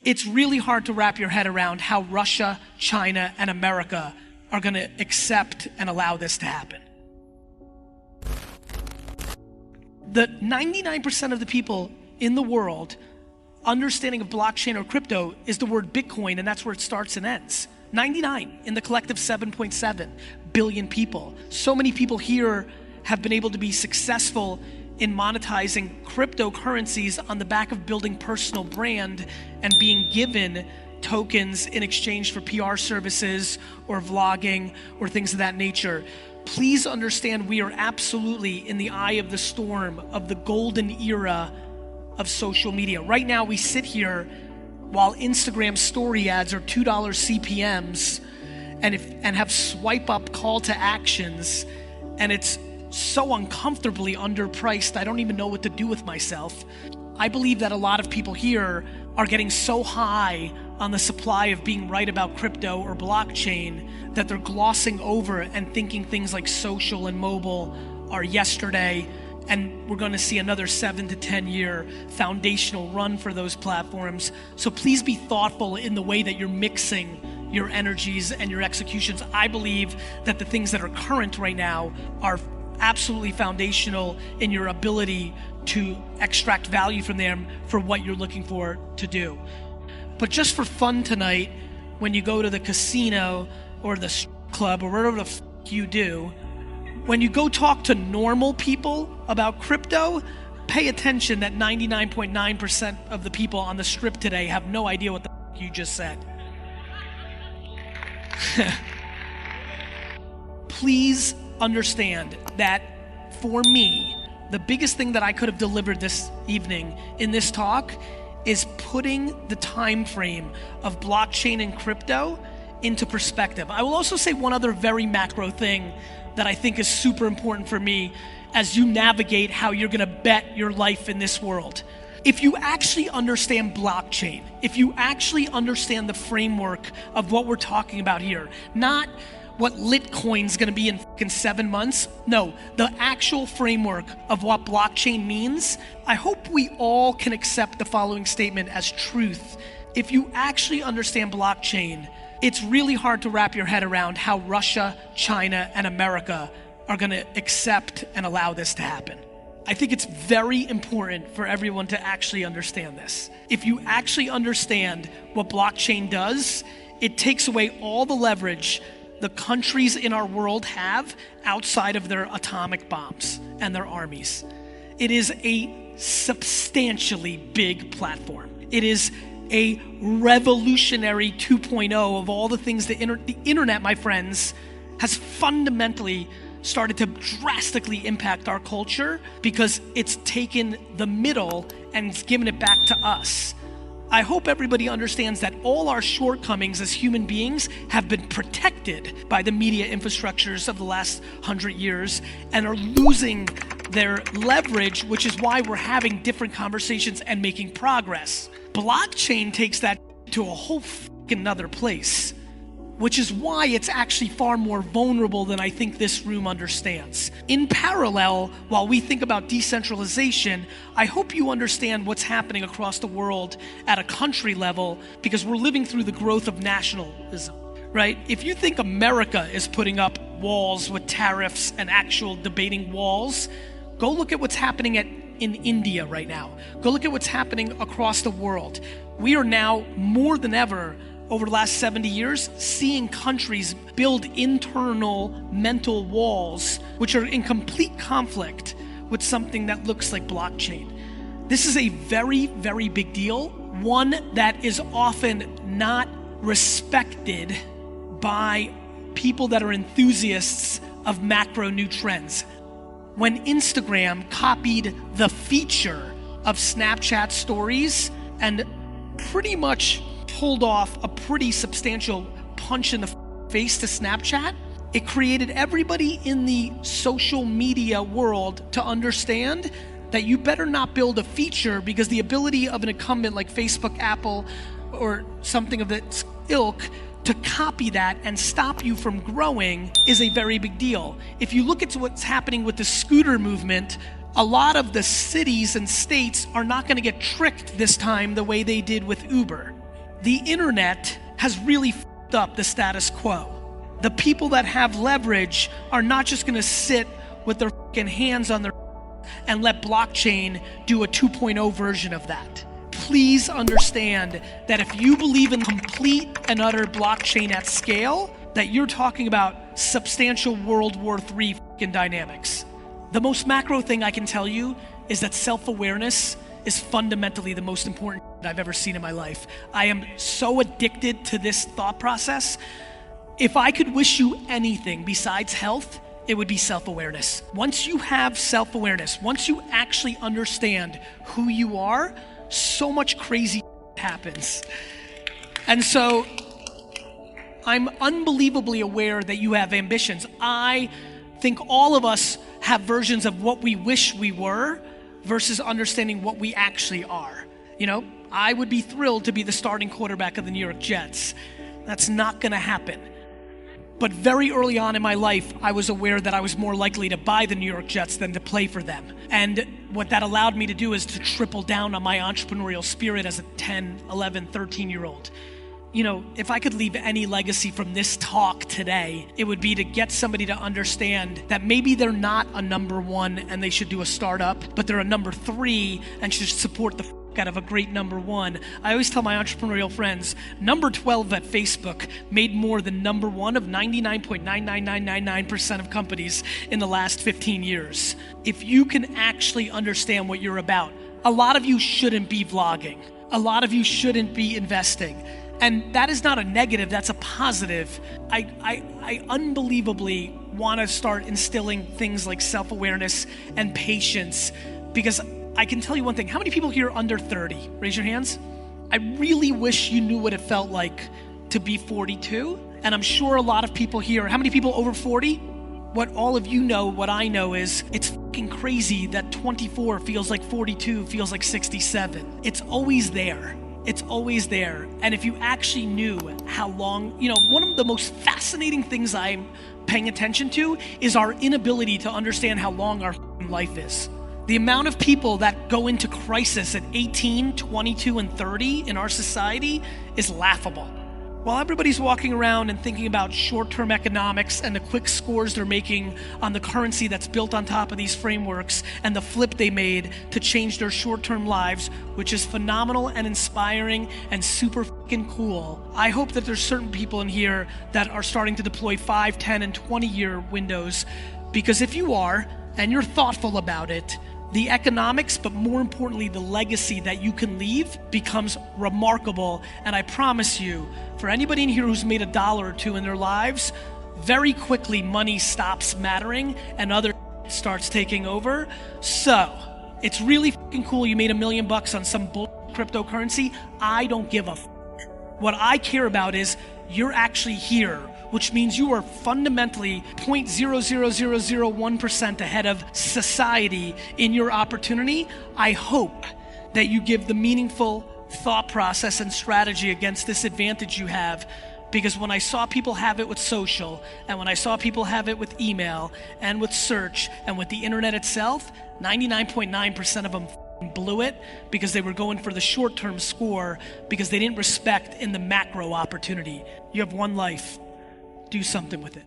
It's really hard to wrap your head around how Russia, China, and America are going to accept and allow this to happen. The 99% of the people in the world understanding of blockchain or crypto is the word Bitcoin, and that's where it starts and ends. 99 in the collective 7.7 billion people. So many people here have been able to be successful in monetizing cryptocurrencies on the back of building personal brand and being given tokens in exchange for PR services or vlogging or things of that nature. Please understand we are absolutely in the eye of the storm of the golden era of social media. Right now we sit here while Instagram story ads are $2 CPMs and have swipe up call to actions, and it's so uncomfortably underpriced I don't even know what to do with myself. I believe that a lot of people here are getting so high on the supply of being right about crypto or blockchain that they're glossing over and thinking things like social and mobile are yesterday, and we're going to see another 7 to 10 year foundational run for those platforms. So please be thoughtful in the way that you're mixing your energies and your executions. I believe that the things that are current right now are absolutely foundational in your ability to extract value from them for what you're looking for to do. But just for fun tonight, when you go to the casino or the club or wherever the you do, when you go talk to normal people about crypto, pay attention that 99.9% of the people on the strip today have no idea what the you just said. Please understand that for me, the biggest thing that I could have delivered this evening in this talk is putting the time frame of blockchain and crypto into perspective. I will also say one other very macro thing that I think is super important for me as you navigate how you're gonna bet your life in this world. If you actually understand blockchain, if you actually understand the framework of what we're talking about here, not what Litecoin's gonna be in 7 months, no, the actual framework of what blockchain means, I hope we all can accept the following statement as truth. If you actually understand blockchain, it's really hard to wrap your head around how Russia, China, and America are gonna accept and allow this to happen. I think it's very important for everyone to actually understand this. If you actually understand what blockchain does, it takes away all the leverage the countries in our world have outside of their atomic bombs and their armies. It is a substantially big platform. It is a revolutionary 2.0 of all the things the internet, my friends, has fundamentally started to drastically impact our culture because it's taken the middle and it's given it back to us. I hope everybody understands that all our shortcomings as human beings have been protected by the media infrastructures of the last 100 years and are losing their leverage, which is why we're having different conversations and making progress. Blockchain takes that to a whole fucking other place, which is why it's actually far more vulnerable than I think this room understands. In parallel, while we think about decentralization, I hope you understand what's happening across the world at a country level, because we're living through the growth of nationalism, right? If you think America is putting up walls with tariffs and actual debating walls, go look at what's happening in India right now. Go look at what's happening across the world. We are now more than ever over the last 70 years, seeing countries build internal mental walls which are in complete conflict with something that looks like blockchain. This is a very, very big deal, one that is often not respected by people that are enthusiasts of macro new trends. When Instagram copied the feature of Snapchat stories and pretty much pulled off a pretty substantial punch in the face to Snapchat, it created everybody in the social media world to understand that you better not build a feature, because the ability of an incumbent like Facebook, Apple, or something of that ilk to copy that and stop you from growing is a very big deal. If you look at what's happening with the scooter movement, a lot of the cities and states are not going to get tricked this time the way they did with Uber. The internet has really f***ed up the status quo. The people that have leverage are not just gonna sit with their f***ing hands on their and let blockchain do a 2.0 version of that. Please understand that if you believe in complete and utter blockchain at scale, that you're talking about substantial World War III f***ing dynamics. The most macro thing I can tell you is that self-awareness is fundamentally the most important I've ever seen in my life. I am so addicted to this thought process. If I could wish you anything besides health, it would be self-awareness. Once you have self-awareness, once you actually understand who you are, so much crazy happens. And so I'm unbelievably aware that you have ambitions. I think all of us have versions of what we wish we were versus understanding what we actually are. You know, I would be thrilled to be the starting quarterback of the New York Jets. That's not gonna happen. But very early on in my life, I was aware that I was more likely to buy the New York Jets than to play for them. And what that allowed me to do is to triple down on my entrepreneurial spirit as a 10, 11, 13-year-old. You know, if I could leave any legacy from this talk today, it would be to get somebody to understand that maybe they're not a number one and they should do a startup, but they're a number 3 and should support the out of a great number 1. I always tell my entrepreneurial friends, number 12 at Facebook made more than number 1 of 99.99999% of companies in the last 15 years. If you can actually understand what you're about, a lot of you shouldn't be vlogging. A lot of you shouldn't be investing. And that is not a negative, that's a positive. I unbelievably want to start instilling things like self-awareness and patience, because I can tell you one thing. How many people here are under 30? Raise your hands. I really wish you knew what it felt like to be 42. And I'm sure a lot of people here, how many people over 40? What all of you know, what I know is it's fucking crazy that 24 feels like 42, feels like 67. It's always there. It's always there. And if you actually knew how long, you know, one of the most fascinating things I'm paying attention to is our inability to understand how long our life is. The amount of people that go into crisis at 18, 22, and 30 in our society is laughable. While everybody's walking around and thinking about short-term economics and the quick scores they're making on the currency that's built on top of these frameworks and the flip they made to change their short-term lives, which is phenomenal and inspiring and super fucking cool, I hope that there's certain people in here that are starting to deploy 5, 10, and 20-year windows, because if you are, and you're thoughtful about it, the economics, but more importantly, the legacy that you can leave becomes remarkable. And I promise you, for anybody in here who's made $1 or $2 in their lives, very quickly money stops mattering and other starts taking over. So it's really fucking cool you made $1 million on some cryptocurrency. I don't give a What I care about is you're actually here, which means you are fundamentally 0.00001% ahead of society in your opportunity. I hope that you give the meaningful thought process and strategy against this advantage you have, because when I saw people have it with social, and when I saw people have it with email, and with search, and with the internet itself, 99.9% of them blew it because they were going for the short-term score, because they didn't respect in the macro opportunity. You have one life. Do something with it.